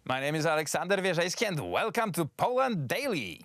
My name is Aleksander Wierzejski and welcome to Poland Daily.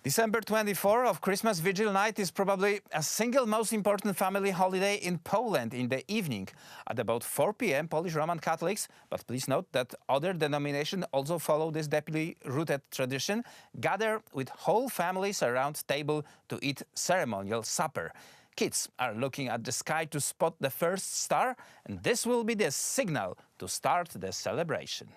December 24 of Christmas Vigil night is probably a single most important family holiday in Poland in the evening. At about 4 p.m. Polish Roman Catholics, but please note that other denominations also follow this deeply rooted tradition, gather with whole families around table to eat ceremonial supper. Kids are looking at the sky to spot the first star, and this will be the signal to start the celebration.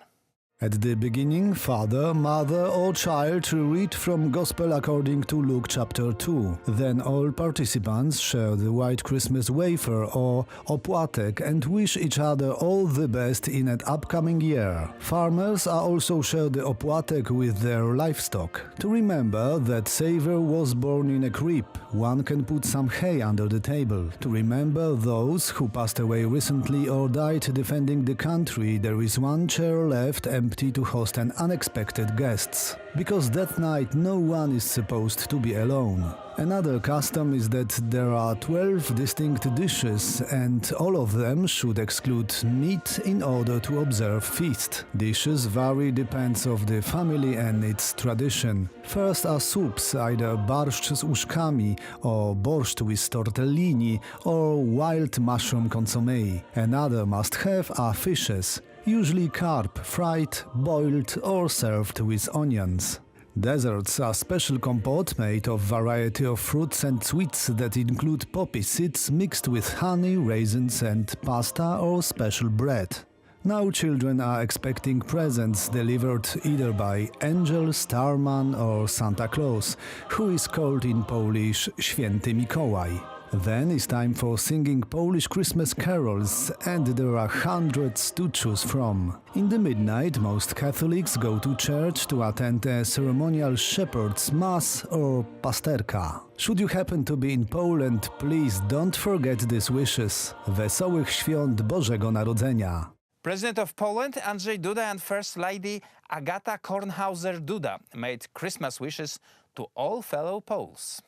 At the beginning, father, mother or child read from Gospel according to Luke chapter 2. Then all participants share the white Christmas wafer or opłatek and wish each other all the best in an upcoming year. Farmers are also share the opłatek with their livestock. To remember that Savior was born in a crib, one can put some hay under the table. To remember those who passed away recently or died defending the country, there is one chair left empty to host an unexpected guests, because that night no one is supposed to be alone. Another custom is that there are 12 distinct dishes and all of them should exclude meat in order to observe feast. Dishes vary depends of the family and its tradition. First are soups, either barszcz z uszkami or borscht with tortellini or wild mushroom consommé. Another must-have are fishes, usually carp, fried, boiled or served with onions. Desserts are special compote made of variety of fruits and sweets that include poppy seeds mixed with honey, raisins and pasta or special bread. Now children are expecting presents delivered either by angel, starman or Santa Claus, who is called in Polish Święty Mikołaj. Then it's time for singing Polish Christmas carols, and there are hundreds to choose from. In the midnight, most Catholics go to church to attend a ceremonial shepherd's mass or pasterka. Should you happen to be in Poland, please don't forget these wishes. Wesołych świąt Bożego Narodzenia! President of Poland Andrzej Duda and First Lady Agata Kornhauser-Duda made Christmas wishes to all fellow Poles.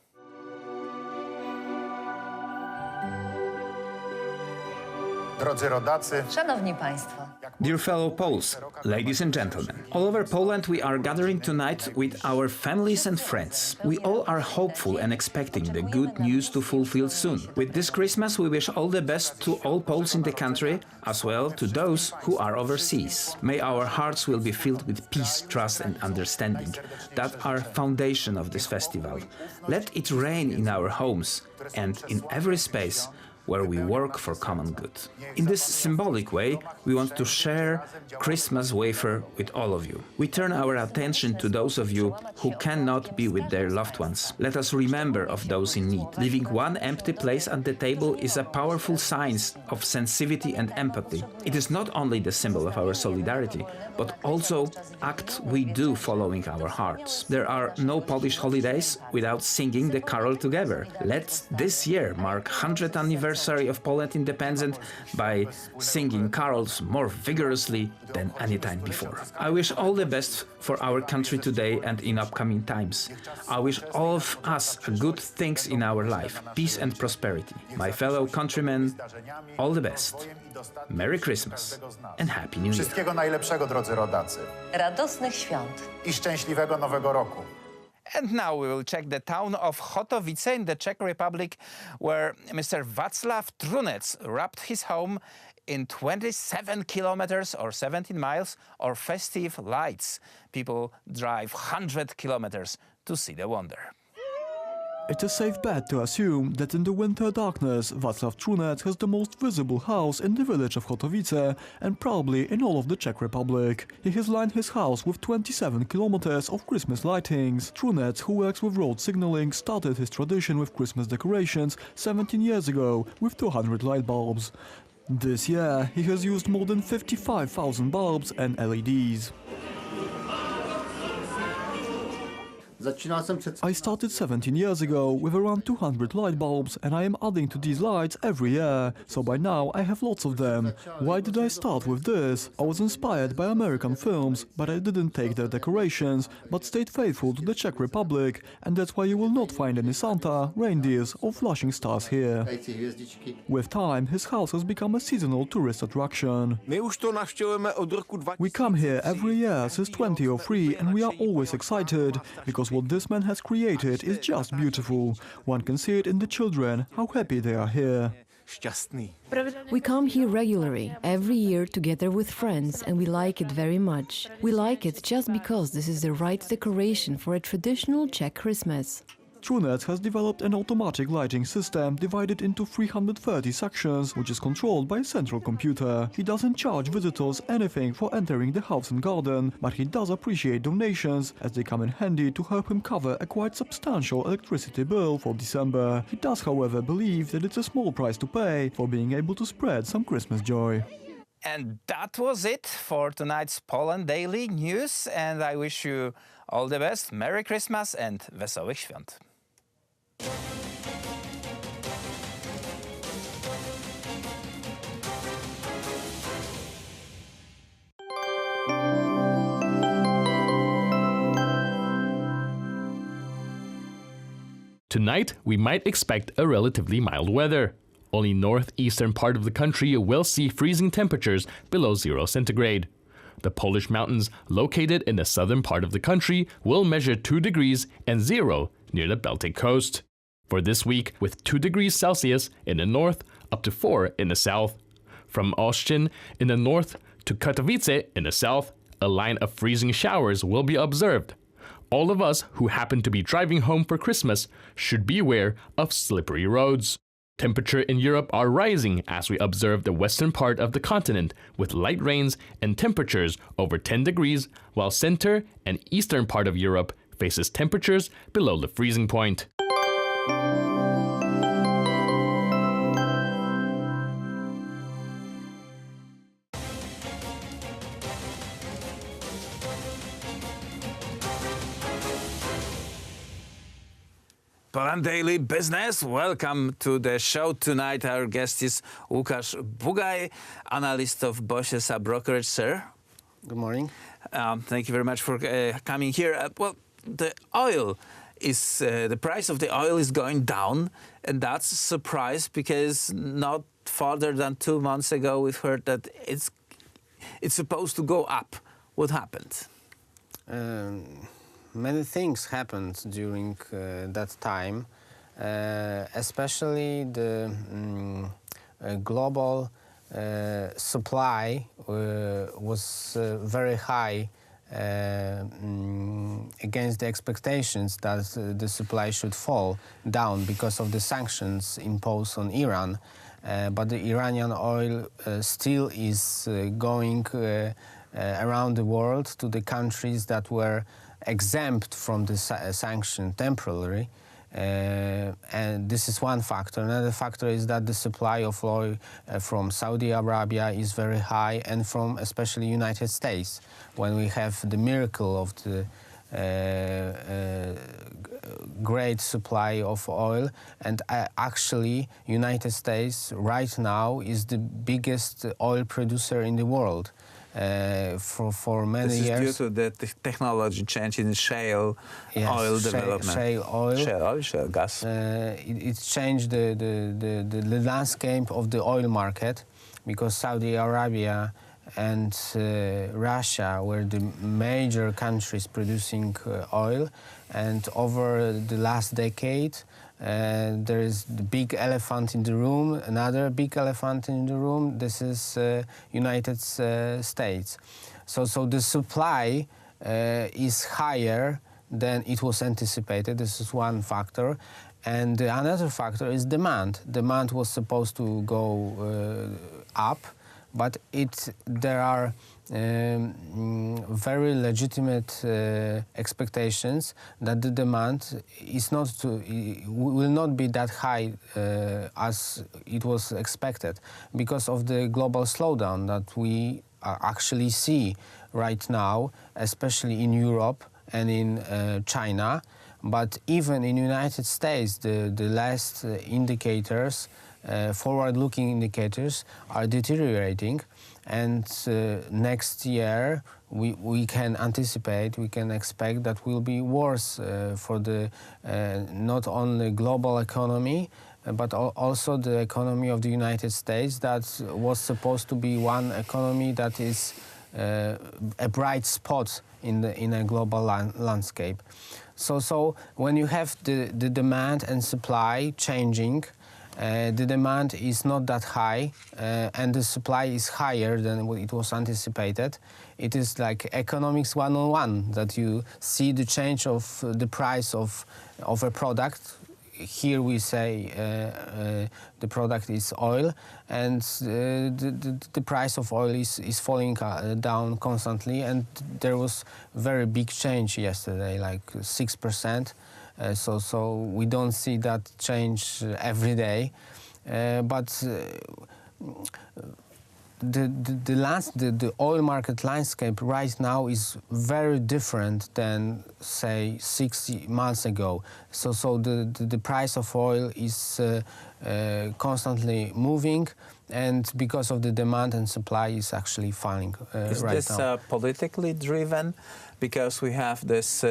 Drodzy rodacy, Szanowni Państwo, Dear fellow Poles, ladies and gentlemen, all over Poland we are gathering tonight with our families and friends. We all are hopeful and expecting the good news to fulfill soon. With this Christmas we wish all the best to all Poles in the country, as well to those who are overseas. May our hearts will be filled with peace, trust and understanding that are foundation of this festival. Let it rain in our homes and in every space where we work for common good. In this symbolic way, we want to share Christmas wafer with all of you. We turn our attention to those of you who cannot be with their loved ones. Let us remember of those in need. Leaving one empty place at the table is a powerful sign of sensitivity and empathy. It is not only the symbol of our solidarity, but also act we do following our hearts. There are no Polish holidays without singing the carol together. Let's this year mark 100th anniversary of Poland independence by singing carols more vigorously than any time before. I wish all the best for our country today and in upcoming times. I wish all of us good things in our life, peace and prosperity. My fellow countrymen, all the best. Merry Christmas and Happy New Year. Wszystkiego najlepszego, drodzy rodacy. radosnych świąt. I szczęśliwego Nowego Roku. And now we will check the town of Chotowice in the Czech Republic, where Mr. Václav Trunec wrapped his home in 27 kilometers or 17 miles of festive lights. People drive 100 kilometers to see the wonder. It's a safe bet to assume that in the winter darkness, Václav Trunec has the most visible house in the village of Chotowice and probably in all of the Czech Republic. He has lined his house with 27 kilometers of Christmas lightings. Trunec, who works with road signaling, started his tradition with Christmas decorations 17 years ago with 200 light bulbs. This year, he has used more than 55,000 bulbs and LEDs. I started 17 years ago with around 200 light bulbs, and I am adding to these lights every year, so by now I have lots of them. Why did I start with this? I was inspired by American films, but I didn't take their decorations, but stayed faithful to the Czech Republic, and that's why you will not find any Santa, reindeers or flashing stars here. With time, his house has become a seasonal tourist attraction. We come here every year since 2003, and we are always excited, because what this man has created is just beautiful. One can see it in the children, how happy they are here. We come here regularly, every year together with friends, and we like it very much. We like it just because this is the right decoration for a traditional Czech Christmas. TrueNet has developed an automatic lighting system divided into 330 sections, which is controlled by a central computer. He doesn't charge visitors anything for entering the house and garden, but he does appreciate donations, as they come in handy to help him cover a quite substantial electricity bill for December. He does, however, believe that it's a small price to pay for being able to spread some Christmas joy. And that was it for tonight's Poland Daily News, and I wish you all the best. Merry Christmas and Wesołych Świąt. Tonight, we might expect a relatively mild weather. Only northeastern part of the country will see freezing temperatures below 0 centigrade. The Polish mountains, located in the southern part of the country, will measure 2 degrees and 0 near the Baltic coast. For this week, with 2 degrees Celsius in the north, up to 4 in the south. From Olsztyn in the north to Katowice in the south, a line of freezing showers will be observed. All of us who happen to be driving home for Christmas should beware of slippery roads. Temperature in Europe are rising as we observe the western part of the continent with light rains and temperatures over 10 degrees, while center and eastern part of Europe faces temperatures below the freezing point. Poland Daily Business, welcome to the show tonight. Our guest is Łukasz Bugaj, analyst of Bosiesa Brokerage. Sir, good morning. Thank you very much for coming here. Well, the oil is the price of the oil is going down, and that's a surprise because not farther than 2 months ago we've heard that it's supposed to go up. What happened? Many things happened during that time, especially the global supply was very high against the expectations that the supply should fall down because of the sanctions imposed on Iran. But the Iranian oil still is going around the world to the countries that were exempt from the sanction temporarily, and this is one factor. Another factor is that the supply of oil from Saudi Arabia is very high, and from especially United States, when we have the miracle of the great supply of oil. And actually United States right now is the biggest oil producer in the world. For many years. This is due to the technology change in shale oil development. Shale gas. It changed the landscape of the oil market, because Saudi Arabia and Russia were the major countries producing oil, and over the last decade there is the big elephant in the room, another big elephant in the room. This is United States. So the supply is higher than it was anticipated. This is one factor. And another factor is demand. Demand was supposed to go up, but there are very legitimate expectations that the demand will not be that high as it was expected, because of the global slowdown that we actually see right now, especially in Europe and in China. But even in United States, the last indicators, forward-looking indicators, are deteriorating. And next year, we can anticipate, we can expect that will be worse for the not only global economy, but also the economy of the United States, that was supposed to be one economy that is a bright spot in a global landscape. So when you have the demand and supply changing, the demand is not that high and the supply is higher than what it was anticipated. It is like economics 101, that you see the change of the price of a product. Here we say the product is oil, and the price of oil is falling down constantly, and there was very big change yesterday, like 6%. So we don't see that change every day, but the oil market landscape right now is very different than, say, 6 months ago. So the price of oil is constantly moving, and because of the demand and supply is actually falling right now. Is this politically driven? Because we have this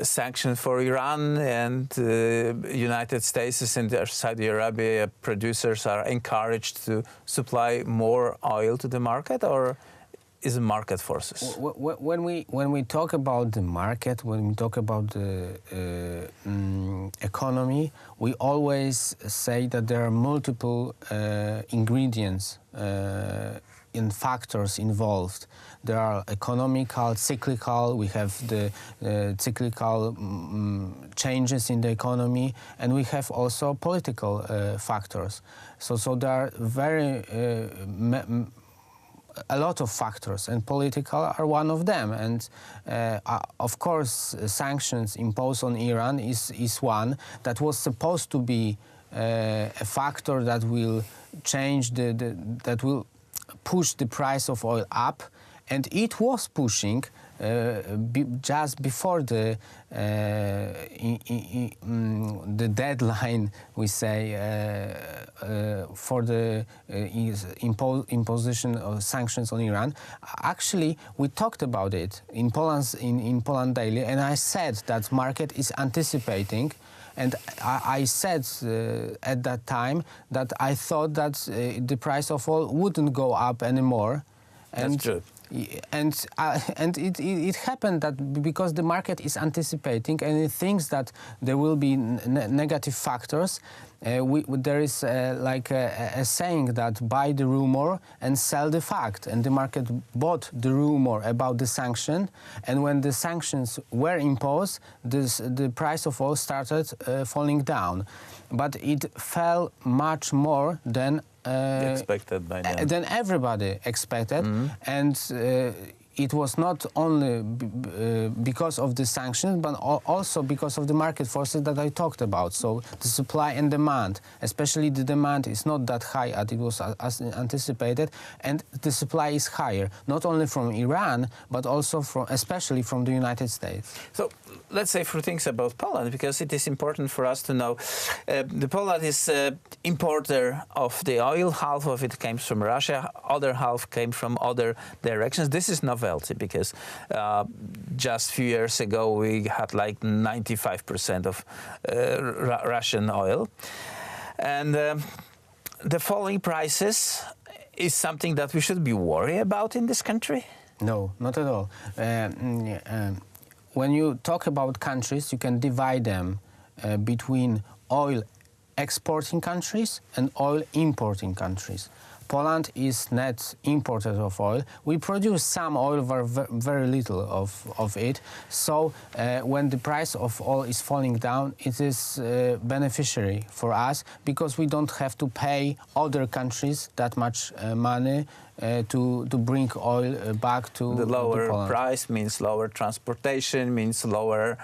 sanction for Iran, and United States and Saudi Arabia producers are encouraged to supply more oil to the market, or is it market forces? When we talk about the market, when we talk about the economy, we always say that there are multiple ingredients and factors involved. There are economical, cyclical, we have the cyclical changes in the economy, and we have also political factors. So there are a lot of factors, and political are one of them. And of course, sanctions imposed on Iran is one that was supposed to be a factor that will change that will push the price of oil up, and it was pushing just before the deadline, we say, for the imposition of sanctions on Iran. Actually, we talked about it in Poland Daily, and I said that market is anticipating. And I said at that time that I thought that the price of oil wouldn't go up anymore. That's true. And it happened that because the market is anticipating and it thinks that there will be negative factors, there is like a saying that buy the rumor and sell the fact. And the market bought the rumor about the sanction, and when the sanctions were imposed, the price of oil started falling down. But it fell much more than expected by them. Than everybody expected, and it was not only because of the sanctions, but also because of the market forces that I talked about. So the supply and demand, especially the demand is not that high as it was anticipated, and the supply is higher, not only from Iran, but also especially from the United States. So let's say a few things about Poland, because it is important for us to know. The Poland is importer of the oil. Half of it came from Russia, other half came from other directions. This is novelty, because just a few years ago we had like 95% of Russian oil. And the falling prices is something that we should be worried about in this country? No, not at all. When you talk about countries, you can divide them between oil exporting countries and oil importing countries. Poland is net importer of oil. We produce some oil, very little of it. So when the price of oil is falling down, it is beneficiary for us, because we don't have to pay other countries that much money to bring oil back to the lower Poland. Price means lower transportation, means lower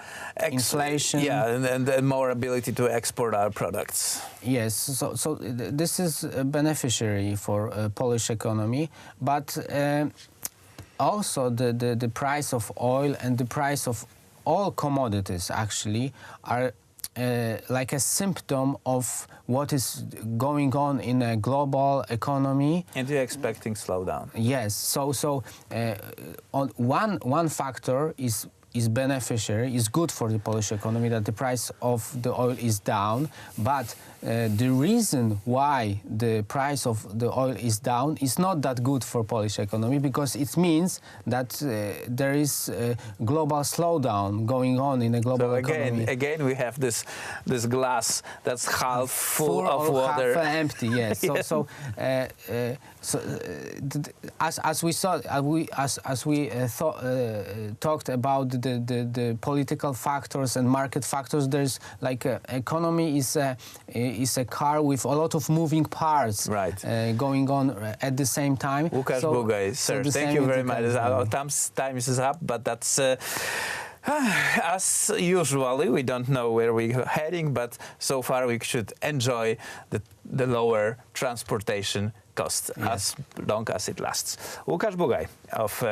inflation. Yeah, and more ability to export our products. Yes, so this is a beneficiary for Polish economy, but also the price of oil and the price of all commodities actually are like a symptom of what is going on in a global economy. And you're expecting slowdown? Yes. So on one factor is beneficiary, is good for the Polish economy, that the price of the oil is down. But the reason why the price of the oil is down is not that good for Polish economy, because it means that there is a global slowdown going on in a global economy. Again, we have this glass that's half full of water, half empty. Yes. As we talked about the political factors and market factors, there's like economy is a car with a lot of moving parts, right, going on at the same time. Łukasz Bugaj, sir, thank you very much. Our time is up, but that's as usually, we don't know where we're heading, but so far we should enjoy the lower transportation cost, yes, as long as it lasts. Łukasz Bugaj of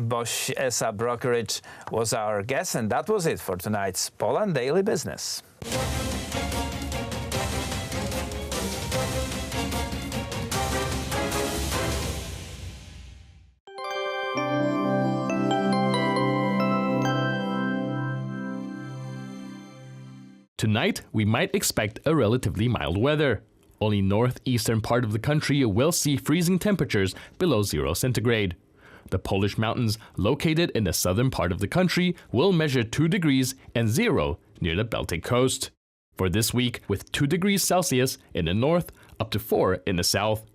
Bosch SA Brokerage was our guest, and that was it for tonight's Poland Daily Business. Tonight, we might expect a relatively mild weather. Only northeastern part of the country will see freezing temperatures below 0 centigrade. The Polish mountains, located in the southern part of the country, will measure 2 degrees and 0 near the Baltic coast. For this week, with 2 degrees Celsius in the north, up to 4 in the south.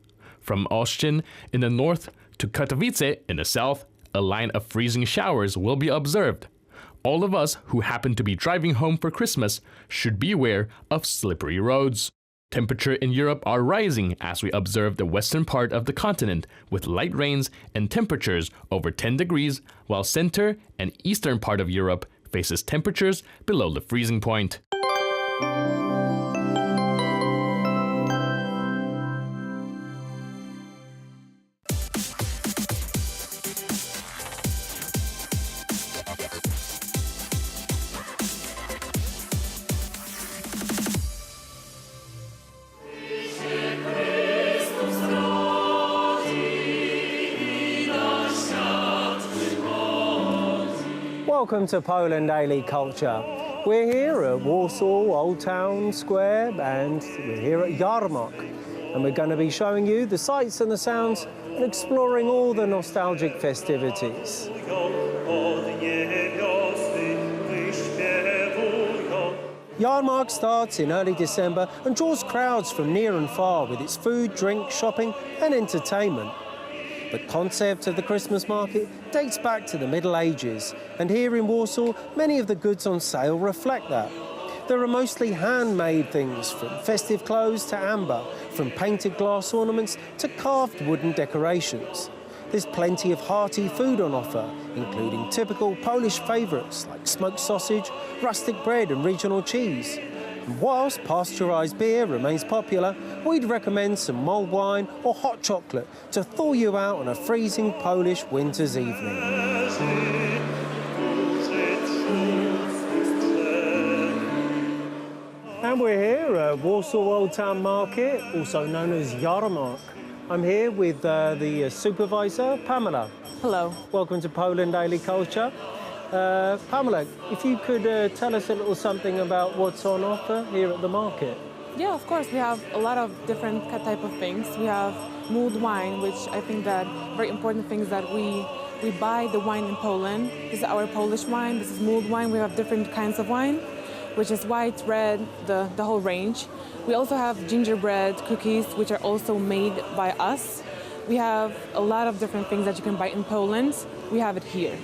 From Olsztyn in the north to Katowice in the south, a line of freezing showers will be observed. All of us who happen to be driving home for Christmas should be aware of slippery roads. Temperature in Europe are rising as we observe the western part of the continent with light rains and temperatures over 10 degrees, while center and eastern part of Europe faces temperatures below the freezing point. Welcome to Poland Daily Culture. We're here at Warsaw Old Town Square and we're here at Yarmark, and we're going to be showing you the sights and the sounds and exploring all the nostalgic festivities. Yarmark starts in early December and draws crowds from near and far with its food, drink, shopping and entertainment. The concept of the Christmas market dates back to the Middle Ages, and here in Warsaw, many of the goods on sale reflect that. There are mostly handmade things, from festive clothes to amber, from painted glass ornaments to carved wooden decorations. There's plenty of hearty food on offer, including typical Polish favourites like smoked sausage, rustic bread and regional cheese. And whilst pasteurised beer remains popular, we'd recommend some mulled wine or hot chocolate to thaw you out on a freezing Polish winter's evening. And we're here at Warsaw Old Town Market, also known as Yarmark. I'm here with the supervisor, Pamela. Hello. Welcome to Poland Daily Culture. Pamela, if you could tell us a little something about what's on offer here at the market. Yeah, of course. We have a lot of different type of things. We have mulled wine, which I think that very important things that we buy the wine in Poland. This is our Polish wine. This is mulled wine. We have different kinds of wine, which is white, red, the whole range. We also have gingerbread cookies, which are also made by us. We have a lot of different things that you can buy in Poland. We have it here.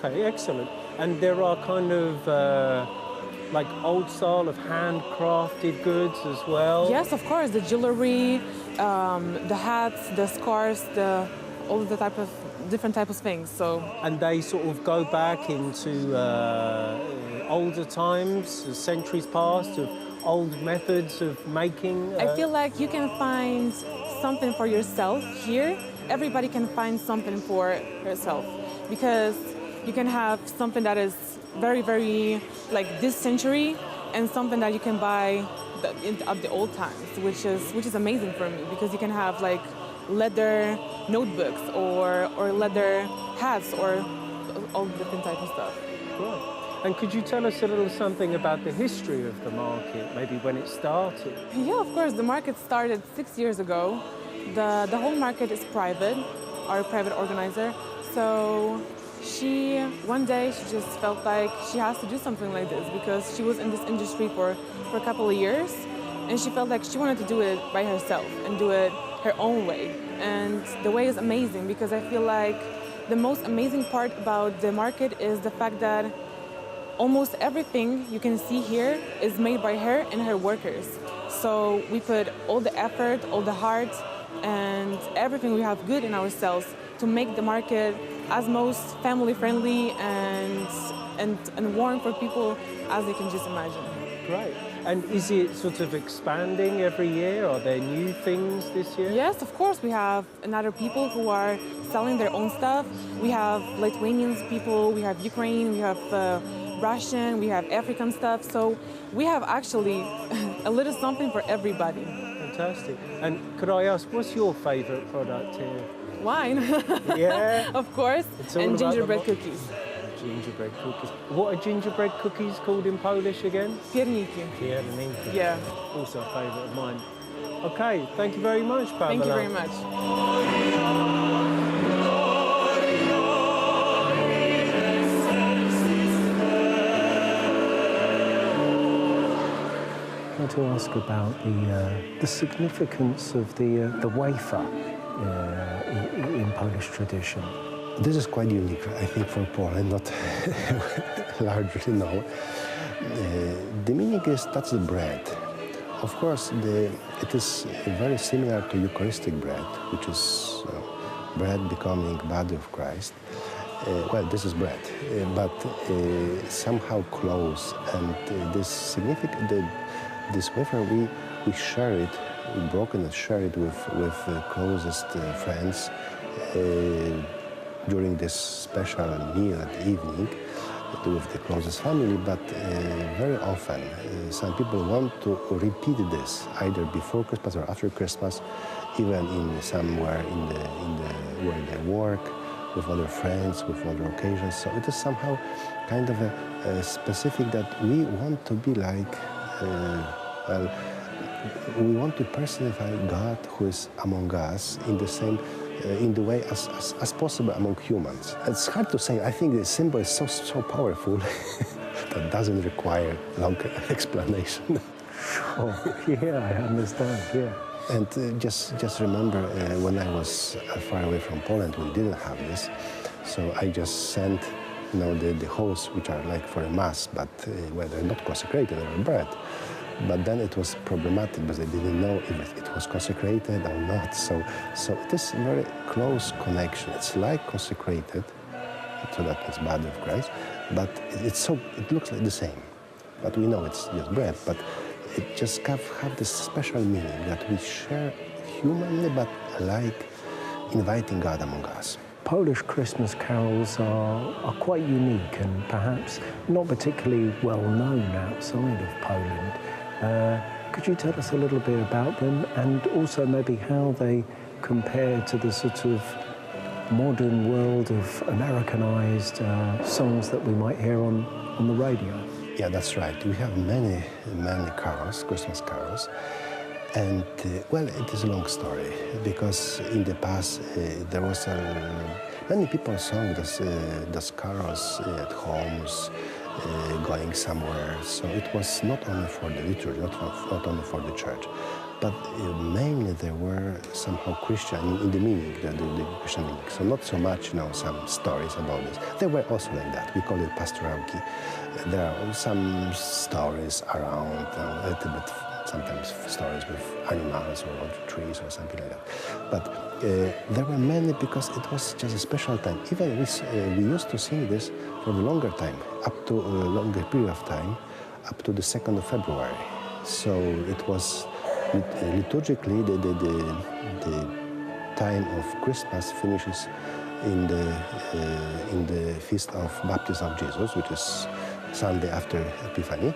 Okay, excellent. And there are kind of like old style of handcrafted goods as well? Yes, of course. The jewelry, the hats, the scarves, all the different types of things. So. And they sort of go back into older times, centuries past, of old methods of making? I feel like you can find something for yourself here. Everybody can find something for yourself, because you can have something that is very, very like this century, and something that you can buy of the old times, which is amazing for me, because you can have like leather notebooks or leather hats or all different types of stuff. Right. And could you tell us a little something about the history of the market, maybe when it started? Yeah, of course. The market started 6 years ago. The whole market is private, our private organizer. So one day she just felt like she has to do something like this, because she was in this industry for a couple of years, and she felt like she wanted to do it by herself and do it her own way. And the way is amazing, because I feel like the most amazing part about the market is the fact that almost everything you can see here is made by her and her workers. So we put all the effort, all the heart, and everything we have good in ourselves to make the market as most family-friendly and warm for people as you can just imagine. Great. And is it sort of expanding every year? Are there new things this year? Yes, of course. We have another people who are selling their own stuff. We have Lithuanian people, we have Ukraine, we have Russian, we have African stuff. So we have actually a little something for everybody. Fantastic. And could I ask, what's your favorite product here? Wine. Yeah. Of course. And gingerbread cookies. Gingerbread cookies. What are gingerbread cookies called in Polish again? Pierniki. Pierniki. Yeah. Also a favourite of mine. Okay, thank you very much, Pamela. Thank you very much. I want to ask about the significance of the wafer in Polish tradition. This is quite unique, I think, for Poland, not largely known. The meaning is that's the bread. Of course, it is very similar to Eucharistic bread, which is bread becoming body of Christ. Well, this is bread, but somehow close. And this wafer, we share it, we broken and share it with closest friends during this special meal at the evening with the closest family, but very often some people want to repeat this either before Christmas or after Christmas, even in somewhere in the where they work, with other friends, with other occasions. So it is somehow kind of a specific that we want to be like, we want to personify God who is among us in the same, in the way as possible among humans. It's hard to say. I think the symbol is so powerful that doesn't require long explanation. Oh, yeah, I understand, yeah. And just remember, when I was far away from Poland, we didn't have this. So I just sent, the hosts, which are like for a mass, but well, they're not consecrated, they're bread. But then it was problematic because they didn't know if it was consecrated or not. So it is a very close connection. It's like consecrated, so that it's body of Christ, but it looks like the same. But we know it's just bread, but it just have this special meaning that we share humanly, but like inviting God among us. Polish Christmas carols are quite unique and perhaps not particularly well known outside of Poland. Could you tell us a little bit about them and also maybe how they compare to the sort of modern world of Americanized songs that we might hear on the radio? Yeah, that's right. We have many carols, Christmas carols. And, well, it is a long story, because in the past there was many people sang those carols at homes, going somewhere. So it was not only for the liturgy, not only for the church, but mainly they were somehow Christian in the meaning, the Christian meaning. So not so much, some stories about this. They were also like that. We call it pastorałki. There are some stories around, a little bit, sometimes stories with animals or trees or something like that. But there were many because it was just a special time. Even we used to sing this for a longer time, up to a longer period of time, up to the 2nd of February. So it was liturgically the time of Christmas finishes in the feast of baptism of Jesus, which is Sunday after Epiphany.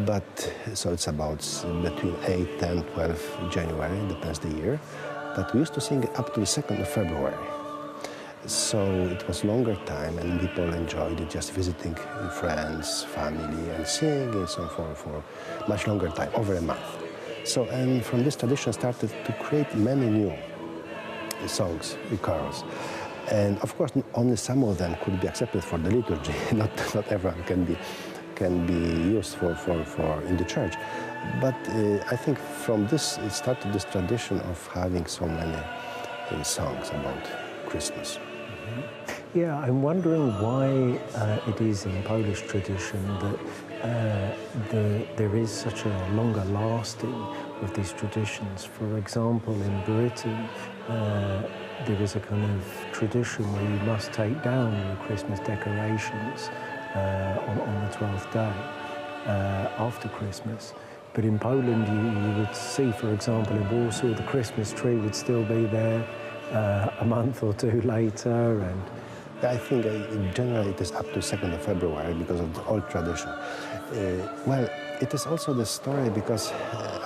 But so it's about between 8, 10, 12 January, depends the year. But we used to sing it up to the 2nd of February. So it was longer time, and people enjoyed it, just visiting friends, family, and singing so for much longer time, over a month. So, and from this tradition started to create many new songs, carols. And of course, only some of them could be accepted for the liturgy. Not everyone can be used for in the church. But I think from this, it started this tradition of having so many songs about Christmas. Yeah, I'm wondering why it is in Polish tradition that there is such a longer lasting of these traditions. For example, in Britain, there is a kind of tradition where you must take down your Christmas decorations on the 12th day after Christmas. But in Poland, you would see, for example, in Warsaw, the Christmas tree would still be there a month or two later. And I think in general it is up to 2nd of February because of the old tradition. Well, it is also the story because,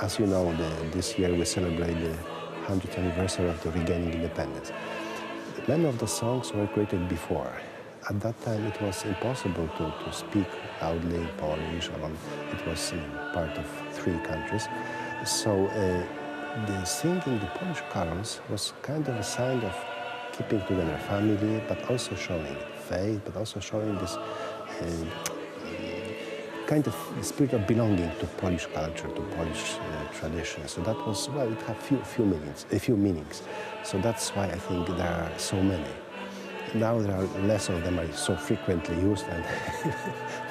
as you know, this year we celebrate the 100th anniversary of the regaining independence. Many of the songs were created before. At that time it was impossible to speak loudly Polish. It was part of 3 countries. So the singing the Polish carols was kind of a sign of keeping together family, but also showing faith, but also showing this kind of spirit of belonging to Polish culture, to Polish tradition. So that was, well, it had a few meanings. So that's why I think there are so many. Now there are less of them are so frequently used, and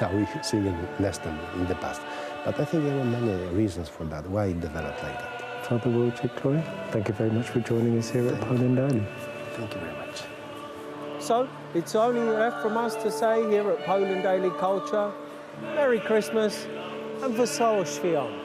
now we sing less than in the past. But I think there were many reasons for that, why it developed like that. Father Wojciech, thank you very much for joining us here at Poland Daily. Thank you very much. So, it's only left from us to say here at Poland Daily Culture, Merry Christmas and Wesołe Świąt.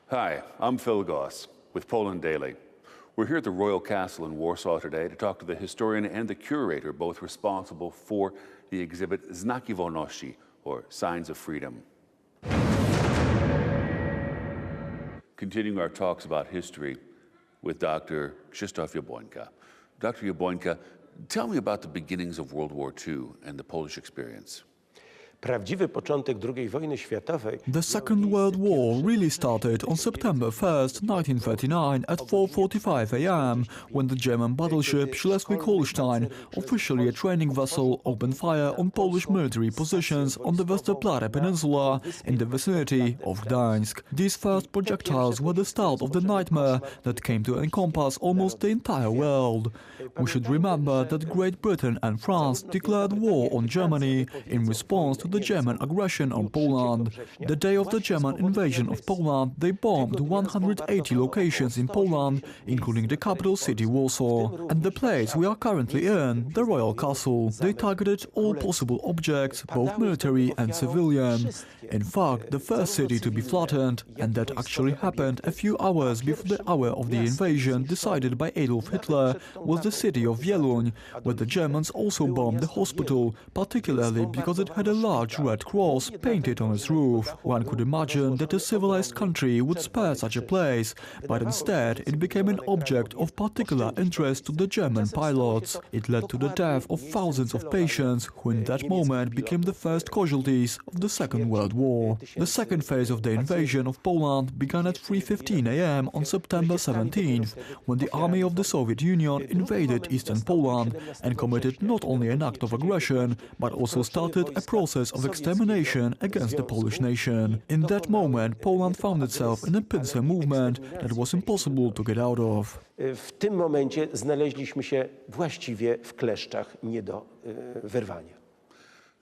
Hi, I'm Phil Goss with Poland Daily. We're here at the Royal Castle in Warsaw today to talk to the historian and the curator, both responsible for the exhibit Znaki Wolności, or Signs of Freedom. Continuing our talks about history with Dr. Krzysztof Jabłońka. Dr. Jabłońka, tell me about the beginnings of World War II and the Polish experience. The Second World War really started on September 1st, 1939 at 4:45 a.m. when the German battleship Schleswig-Holstein, officially a training vessel, opened fire on Polish military positions on the Westerplatte Peninsula in the vicinity of Gdańsk. These first projectiles were the start of the nightmare that came to encompass almost the entire world. We should remember that Great Britain and France declared war on Germany in response to the German aggression on Poland. The day of the German invasion of Poland, they bombed 180 locations in Poland, including the capital city Warsaw, and the place we are currently in, the Royal Castle. They targeted all possible objects, both military and civilian. In fact, the first city to be flattened, and that actually happened a few hours before the hour of the invasion decided by Adolf Hitler, was the city of Wieluń, where the Germans also bombed the hospital, particularly because it had a large red cross painted on its roof. One could imagine that a civilized country would spare such a place, but instead it became an object of particular interest to the German pilots. It led to the death of thousands of patients, who in that moment became the first casualties of the Second World War. The second phase of the invasion of Poland began at 3:15 a.m. on September 17th, when the army of the Soviet Union invaded eastern Poland and committed not only an act of aggression, but also started a process of extermination against the Polish nation. In that moment, Poland found itself in a pincer movement that was impossible to get out of. W tym momencie znaleźliśmy się właściwie w kleszczach nie do wyrwania.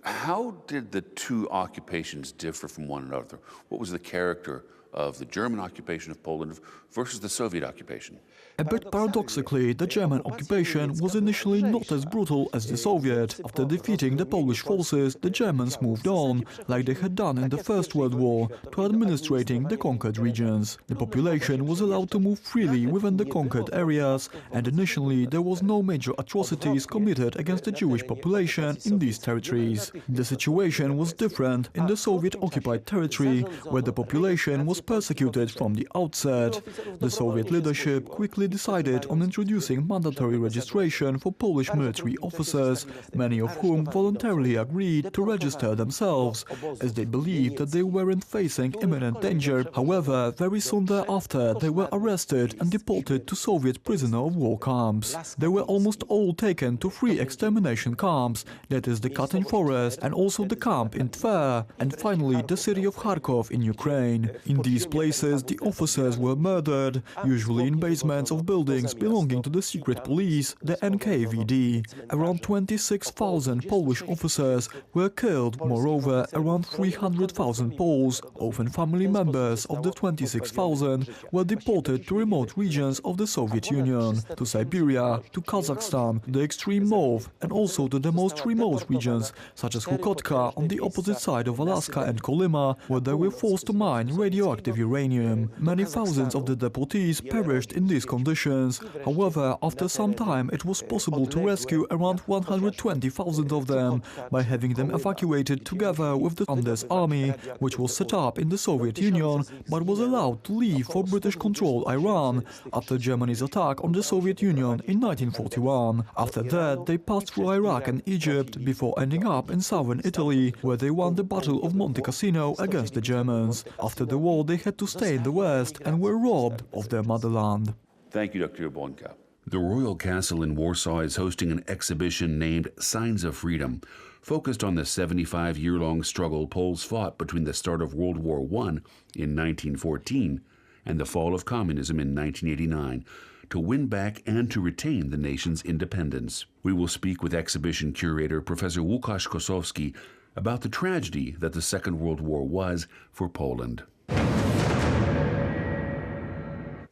How did the two occupations differ from one another? What was the character of the German occupation of Poland versus the Soviet occupation? A bit paradoxically, the German occupation was initially not as brutal as the Soviet. After defeating the Polish forces, the Germans moved on, like they had done in the First World War, to administrating the conquered regions. The population was allowed to move freely within the conquered areas, and initially there was no major atrocities committed against the Jewish population in these territories. The situation was different in the Soviet-occupied territory, where the population was persecuted from the outset. The Soviet leadership quickly decided on introducing mandatory registration for Polish military officers, many of whom voluntarily agreed to register themselves, as they believed that they weren't facing imminent danger. However, very soon thereafter, they were arrested and deported to Soviet prisoner of war camps. They were almost all taken to 3 extermination camps, that is the Katyn forest and also the camp in Tver, and finally the city of Kharkov in Ukraine. In these places, the officers were murdered, usually in basements of buildings belonging to the secret police, the NKVD. Around 26,000 Polish officers were killed. Moreover, around 300,000 Poles, often family members of the 26,000, were deported to remote regions of the Soviet Union, to Siberia, to Kazakhstan, the extreme north, and also to the most remote regions, such as Chukotka on the opposite side of Alaska and Kolyma, where they were forced to mine radioactive uranium. Many thousands of the deportees perished in these conditions. However, after some time it was possible to rescue around 120,000 of them by having them evacuated together with the Andes Army, which was set up in the Soviet Union but was allowed to leave for British-controlled Iran after Germany's attack on the Soviet Union in 1941. After that, they passed through Iraq and Egypt before ending up in southern Italy, where they won the Battle of Monte Cassino against the Germans. After the war, they had to stay in the West and were robbed of their motherland. Thank you, Dr. Jabłonka. The Royal Castle in Warsaw is hosting an exhibition named Signs of Freedom, focused on the 75-year-long struggle Poles fought between the start of World War I in 1914 and the fall of communism in 1989 to win back and to retain the nation's independence. We will speak with exhibition curator Professor Łukasz Kosowski about the tragedy that the Second World War was for Poland.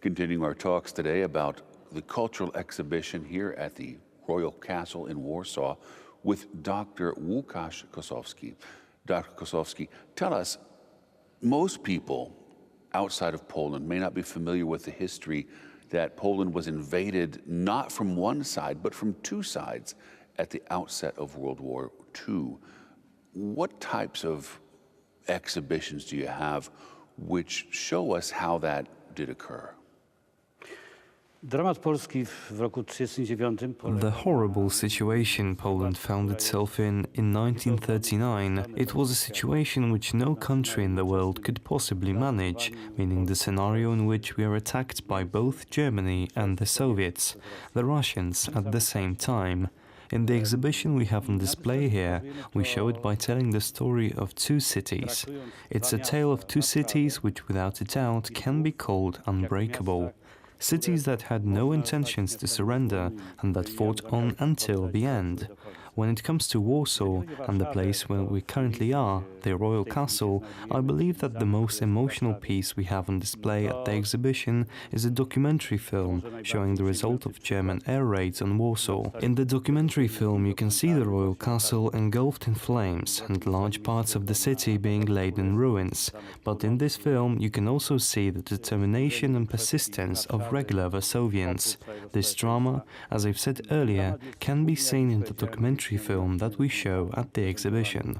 Continuing our talks today about the cultural exhibition here at the Royal Castle in Warsaw with Dr. Łukasz Kosowski. Dr. Kosowski, tell us, most people outside of Poland may not be familiar with the history that Poland was invaded not from one side, but from 2 sides at the outset of World War II. What types of exhibitions do you have which show us how that did occur? The horrible situation Poland found itself in 1939, it was a situation which no country in the world could possibly manage, meaning the scenario in which we are attacked by both Germany and the Soviets, the Russians at the same time. In the exhibition we have on display here, we show it by telling the story of 2 cities. It's a tale of 2 cities which without a doubt can be called unbreakable. Cities that had no intentions to surrender and that fought on until the end. When it comes to Warsaw and the place where we currently are, the Royal Castle, I believe that the most emotional piece we have on display at the exhibition is a documentary film showing the result of German air raids on Warsaw. In the documentary film you can see the Royal Castle engulfed in flames and large parts of the city being laid in ruins. But in this film you can also see the determination and persistence of regular Warsavians. This drama, as I've said earlier, can be seen in the documentary film that we show at the exhibition.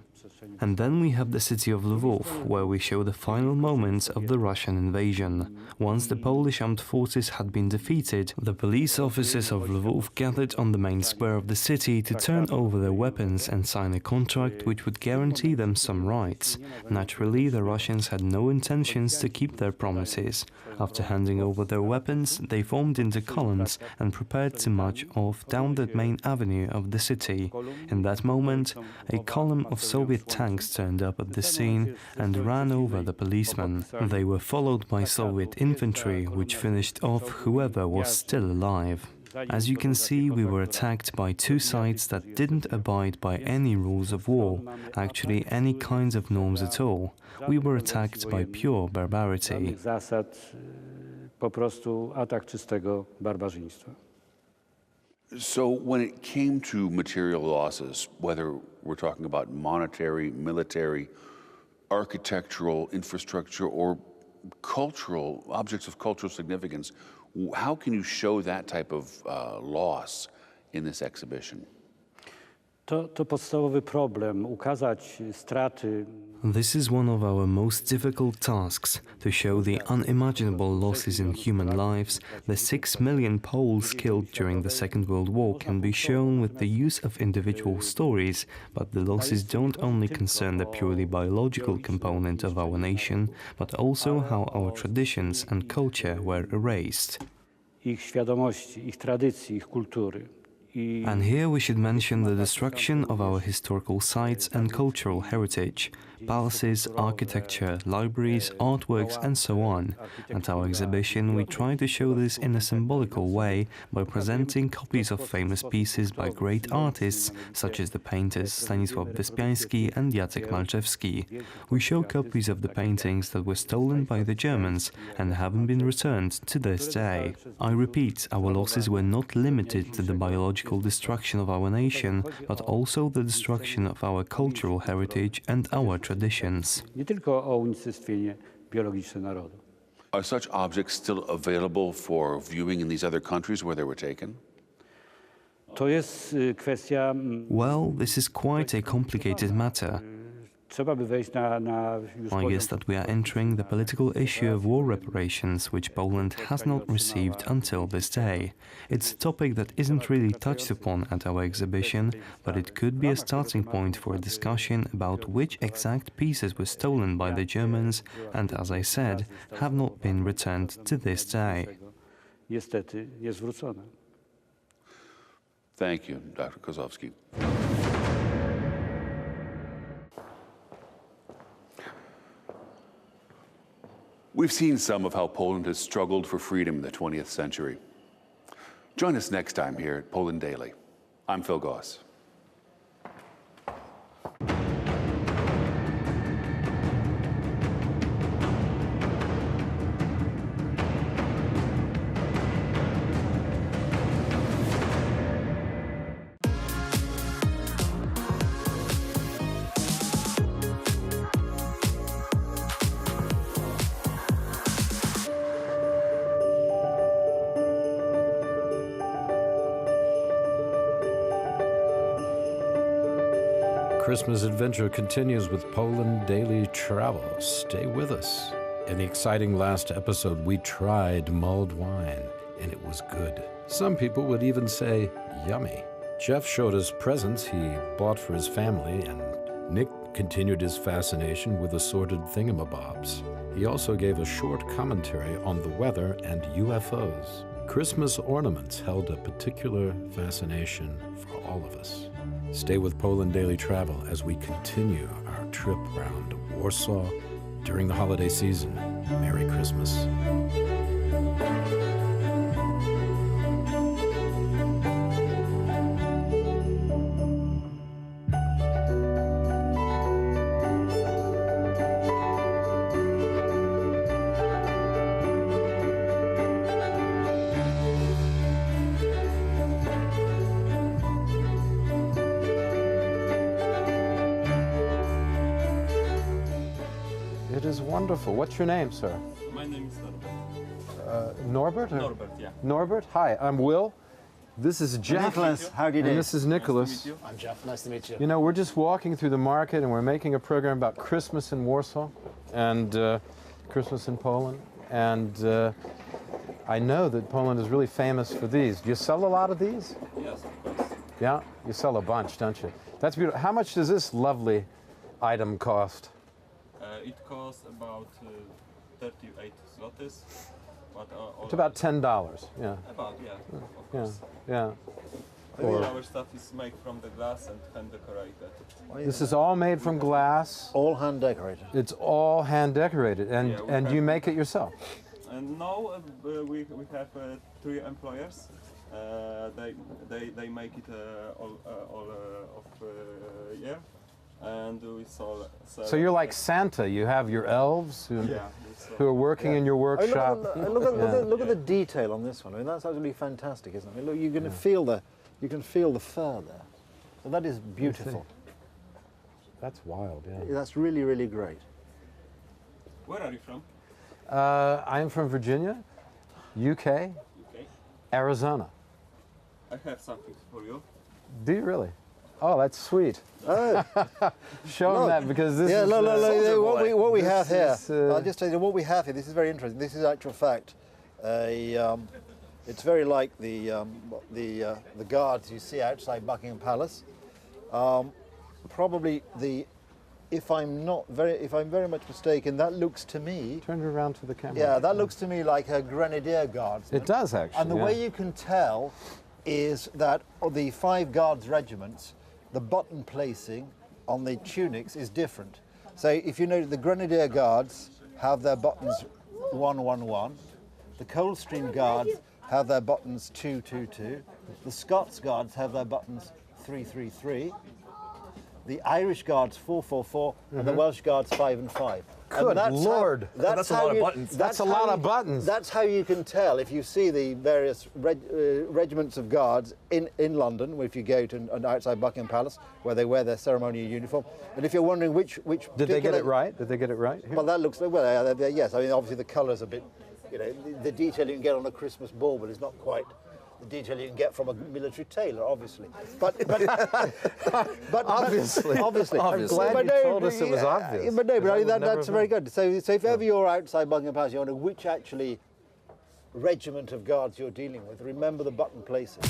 And then we have the city of Lvov, where we show the final moments of the Russian invasion. Once the Polish armed forces had been defeated, the police officers of Lvov gathered on the main square of the city to turn over their weapons and sign a contract which would guarantee them some rights. Naturally, the Russians had no intentions to keep their promises. After handing over their weapons, they formed into columns and prepared to march off down the main avenue of the city. In that moment, a column of Soviet tanks turned up at the scene and ran over the policemen. They were followed by Soviet infantry, which finished off whoever was still alive. As you can see, we were attacked by two sides that didn't abide by any rules of war, actually any kinds of norms at all. We were attacked by pure barbarity. So when it came to material losses, whether we're talking about monetary, military, architectural, infrastructure, or cultural, objects of cultural significance, how can you show that type of loss in this exhibition? To podstawowy problem, ukazać straty. This is one of our most difficult tasks, to show the unimaginable losses in human lives. The 6 million Poles killed during the Second World War can be shown with the use of individual stories, but the losses don't only concern the purely biological component of our nation, but also how our traditions and culture were erased. Ich świadomości, ich tradycji, ich kultury. And here we should mention the destruction of our historical sites and cultural heritage, palaces, architecture, libraries, artworks, and so on. At our exhibition, we try to show this in a symbolical way by presenting copies of famous pieces by great artists such as the painters Stanisław Wyspiański and Jacek Malczewski. We show copies of the paintings that were stolen by the Germans and haven't been returned to this day. I repeat, our losses were not limited to the biological destruction of our nation, but also the destruction of our cultural heritage and our traditions. Are such objects still available for viewing in these other countries where they were taken? Well, this is quite a complicated matter. I guess that we are entering the political issue of war reparations, which Poland has not received until this day. It's a topic that isn't really touched upon at our exhibition, but it could be a starting point for a discussion about which exact pieces were stolen by the Germans and, as I said, have not been returned to this day. Thank you, Dr. Kozłowski. We've seen some of how Poland has struggled for freedom in the 20th century. Join us next time here at Poland Daily. I'm Phil Goss. Christmas adventure continues with Poland Daily Travel. Stay with us. In the exciting last episode, we tried mulled wine, and it was good. Some people would even say yummy. Jeff showed us presents he bought for his family, and Nick continued his fascination with assorted thingamabobs. He also gave a short commentary on the weather and UFOs. Christmas ornaments held a particular fascination for all of us. Stay with Poland Daily Travel as we continue our trip around Warsaw during the holiday season. Merry Christmas. It is wonderful. What's your name, sir? My name is Norbert. Norbert? Norbert, yeah. Norbert? Hi, I'm Will. This is Jeff. Nicholas, how do you do? And this is Nicholas. Nice to meet you. I'm Jeff. Nice to meet you. You know, we're just walking through the market and we're making a program about Christmas in Warsaw and Christmas in Poland. And I know that Poland is really famous for these. Do you sell a lot of these? Yes, of course. Yeah? You sell a bunch, don't you? That's beautiful. How much does this lovely item cost? It costs about 38 zlotys. But, It's about $10, yeah. About, yeah, of Yeah, course. yeah. Or Our stuff is made from the glass and hand decorated. this is all made from glass. All hand decorated. It's all hand decorated, and Yeah, we and have- you make it yourself. And now we have 3 employers. They make it all of year, and we sell. So you're like Santa. You have your elves who are working in your I mean, workshop. look at the detail on this one. I mean, that's absolutely fantastic, isn't it? I mean, look, you can feel the fur there. So that is beautiful. That's wild. Yeah. That's really, really great. Where are you from? I'm from Virginia, UK, Arizona. I have something for you. Do you really? Oh, that's sweet. Oh. Show them that, because this yeah, is... look, what we have here. is, I'll just tell you what we have here. This is very interesting. This is actual fact. It's very like the guards you see outside Buckingham Palace. Probably if I'm very much mistaken, that looks to me. Turn it around to the camera. Yeah, that looks to me like a grenadier guardsman. It does, actually. And the way you can tell is that of the 5 guards regiments, the button placing on the tunics is different. So if you know, the Grenadier Guards have their buttons 111, the Coldstream Guards have their buttons 222, the Scots Guards have their buttons 333, the Irish Guards 444, and the Welsh Guards 5 and 5. Good Lord. That's a lot of buttons. That's a lot of buttons. That's how you can tell if you see the various regiments of guards in London, if you go to outside Buckingham Palace, where they wear their ceremonial uniform. And if you're wondering which Did they get it right? Did they get it right? Well, that looks like, yes. I mean, obviously the colour's a bit, the detail you can get on a Christmas ball, but it's not quite the detail you can get from a military tailor, obviously. But obviously. I'm glad you told us it was obvious. But no, but I mean, that's very good. So if ever you're outside Buckingham Palace, you wonder which actually regiment of guards you're dealing with, remember the button placing.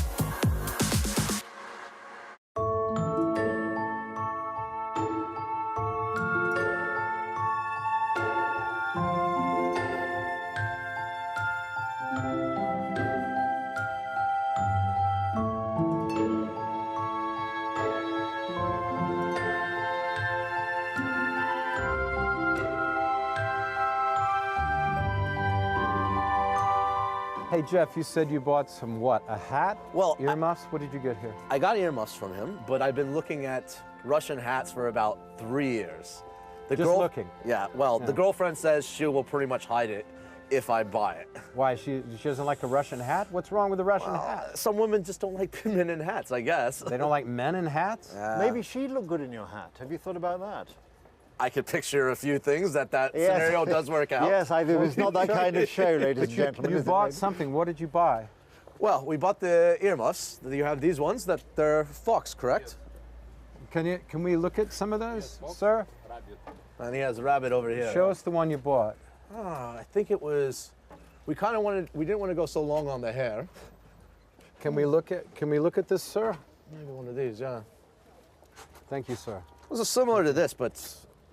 Hey, Jeff, you said you bought some what? A hat? Well, earmuffs? What did you get here? I got earmuffs from him, but I've been looking at Russian hats for about 3 years. Looking? Yeah, well, the girlfriend says she will pretty much hide it if I buy it. Why? She doesn't like a Russian hat? What's wrong with a Russian hat? Some women just don't like men in hats, I guess. They don't like men in hats? Maybe she'd look good in your hat. Have you thought about that? I could picture a few things that scenario does work out. Yes, it's not that kind of show, ladies and gentlemen. You bought something. What did you buy? Well, we bought the earmuffs. You have these ones that they're fox, correct? Can we look at some of those, sir? And he has a rabbit over here. Show us the one you bought. I think it was. We didn't want to go so long on the hair. Can we look at this, sir? Maybe one of these, yeah. Thank you, sir. It was similar to this, but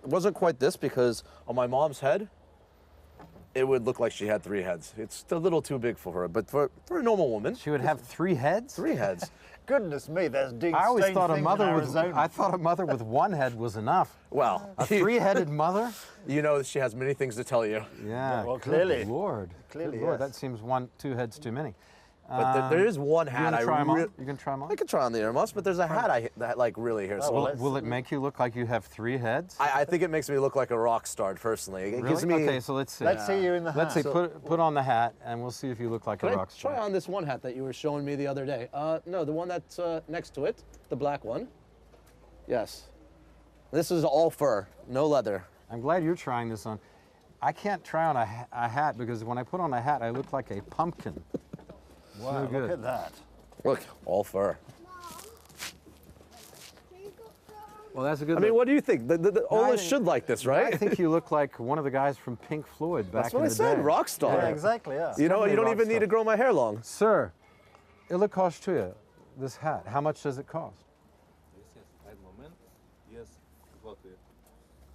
it wasn't quite this because on my mom's head, it would look like she had 3 heads. It's a little too big for her, but for a normal woman, she would have 3 heads. 3 heads. Goodness me, there's I always thought a mother with 1 head was enough. Well, a 3-headed mother. You know she has many things to tell you. Yeah. Well, clearly. Good Lord. Clearly, good Lord. yes. That seems 2 heads too many. But there is one hat You can try them on? I could try on the earmuffs, but there's a hat that like really here. So will it make you look like you have 3 heads? I think it makes me look like a rock star personally. It Really? gives me. Okay, so let's see. Let's see you in the hat. Let's see. Put on the hat, and we'll see if you look like a rock star. Try on this one hat that you were showing me the other day. No, the one that's next to it, the black one. Yes. This is all fur, no leather. I'm glad you're trying this on. I can't try on a hat because when I put on a hat, I look like a pumpkin. Wow, No good. look at that. Look, all fur. Well, that's a good I mean, look. what do you think? Ola should like this, right? I think you look like one of the guys from Pink Floyd back That's in what I the said, day. rock star. Yeah, exactly, yeah. You know, you don't Rock even need star. to grow my hair long. Sir, ile kosztuje this hat? How much does it cost?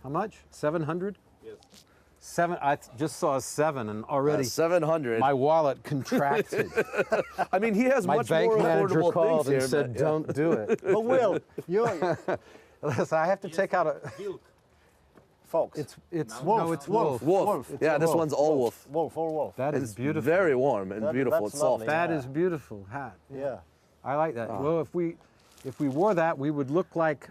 How much? 700? Yes. I just saw a 7 and already 700. my wallet contracted. I mean, he has My much bank more manager affordable called things and here. said, but- "Don't do it." But Will, you're Listen, I have to take out a. fox. It's wolf. no, it's wolf. Wolf. It's Yeah, this wolf. one's all wolf. Wolf or wolf. That is It's beautiful. very warm and beautiful. that's It's soft. lovely. That Yeah. is beautiful hat. Yeah. I like that. Oh. Well, if we wore that, we would look like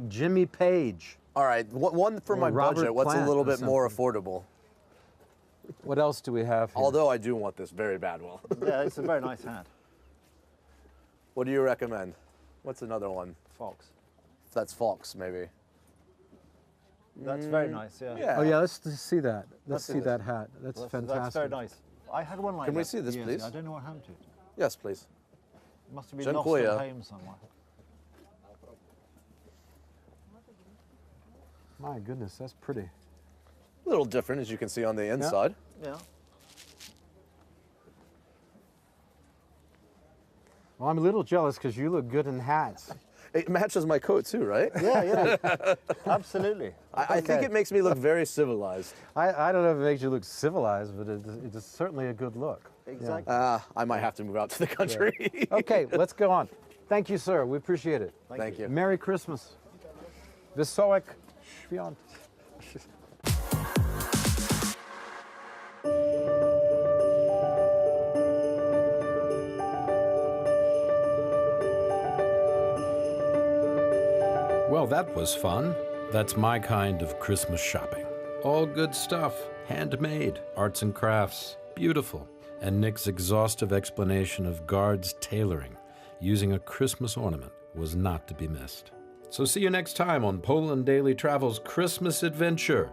Jimmy Page. All right, one for Or my Robert budget. What's Plant a little or bit more something. affordable? What else do we have here? Although I do want this very bad, Will. Yeah, it's a very nice hat. What do you recommend? What's another one? Fox. That's Fox, maybe. That's very nice, yeah. Yeah. Oh yeah, let's just see that. Let's That's see it. that hat. That's fantastic. That's very nice. I had one like that. Can we see this, years please? ago. I don't know what happened to it. Yes, please. It must have been lost Dziękuję. at home somewhere. My goodness, that's pretty. A little different, as you can see on the inside. Yeah. Well, I'm a little jealous because you look good in hats. It matches my coat too, right? Yeah, yeah. Absolutely. I think it makes me look very civilized. I don't know if it makes you look civilized, but it is certainly a good look. Exactly. I might have to move out to the country. Okay, let's go on. Thank you, sir. We appreciate it. Thank you. Merry Christmas. Wesołych świąt. Well, that was fun. That's my kind of Christmas shopping. All good stuff, handmade, arts and crafts, beautiful. And Nick's exhaustive explanation of Guard's tailoring using a Christmas ornament was not to be missed. So see you next time on Poland Daily Travel's Christmas Adventure.